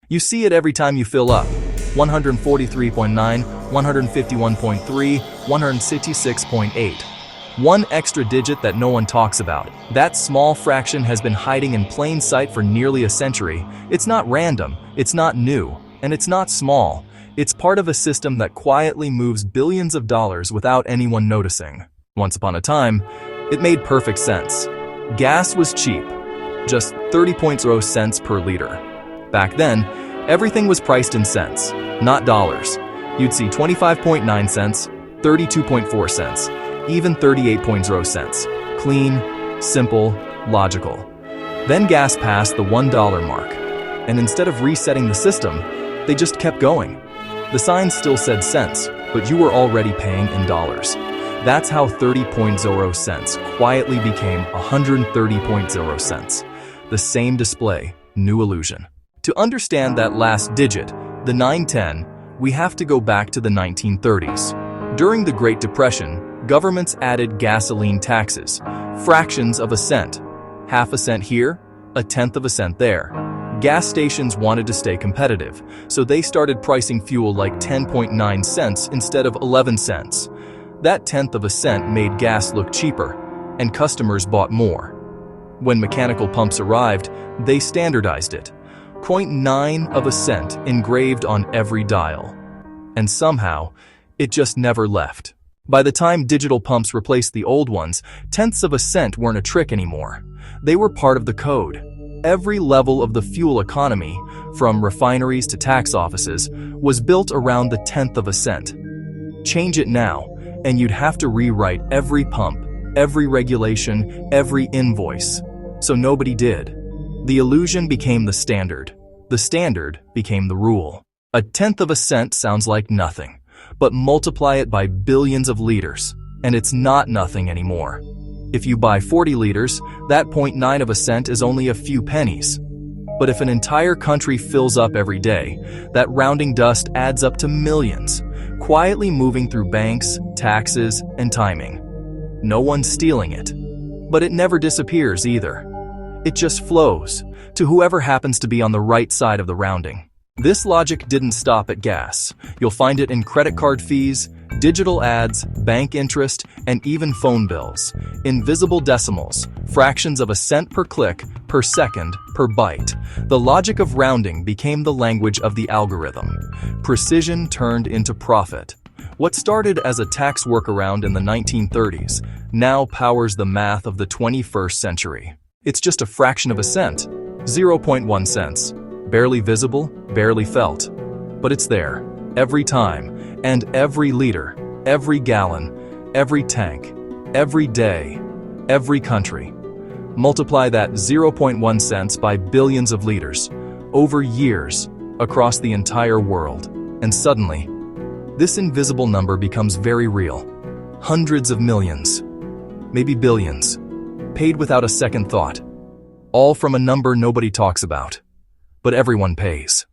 You see it every time you fill up. 143.9, 151.3, 166.8. One extra digit that no one talks about. That small fraction has been hiding in plain sight for nearly a century. It's not random, it's not new, and it's not small. It's part of a system that quietly moves billions of dollars without anyone noticing. Once upon a time, it made perfect sense. Gas was cheap, just 30.0 cents per liter. Back then, everything was priced in cents, not dollars. You'd see 25.9 cents, 32.4 cents, even 38.0 cents. Clean, simple, logical. Then gas passed the $1 mark, and instead of resetting the system, they just kept going. The sign still said cents, but you were already paying in dollars. That's how 30.0 cents quietly became 130.0 cents. The same display, new illusion. To understand that last digit, the 910, we have to go back to the 1930s. During the Great Depression, governments added gasoline taxes, fractions of a cent. Half a cent here, a tenth of a cent there. Gas stations wanted to stay competitive, so they started pricing fuel like 10.9 cents instead of 11 cents. That tenth of a cent made gas look cheaper, and customers bought more. When mechanical pumps arrived, they standardized it. 0.9 of a cent engraved on every dial. And somehow, it just never left. By the time digital pumps replaced the old ones, tenths of a cent weren't a trick anymore. They were part of the code. Every level of the fuel economy, from refineries to tax offices, was built around the tenth of a cent. Change it now, and you'd have to rewrite every pump, every regulation, every invoice. So nobody did. The illusion became the standard. The standard became the rule. A tenth of a cent sounds like nothing, but multiply it by billions of liters, and it's not nothing anymore. If you buy 40 liters, that 0.9 of a cent is only a few pennies. But if an entire country fills up every day, that rounding dust adds up to millions, quietly moving through banks, taxes, and timing. No one's stealing it. But it never disappears either. It just flows to whoever happens to be on the right side of the rounding. This logic didn't stop at gas. You'll find it in credit card fees, digital ads, bank interest, and even phone bills. Invisible decimals, fractions of a cent per click, per second, per byte. The logic of rounding became the language of the algorithm. Precision turned into profit. What started as a tax workaround in the 1930s now powers the math of the 21st century. It's just a fraction of a cent, 0.1 cents. Barely visible, barely felt. But it's there, every time, and every liter, every gallon, every tank, every day, every country. Multiply that 0.1 cents by billions of liters, over years, across the entire world. And suddenly, this invisible number becomes very real. Hundreds of millions, maybe billions, paid without a second thought. All from a number nobody talks about. But everyone pays.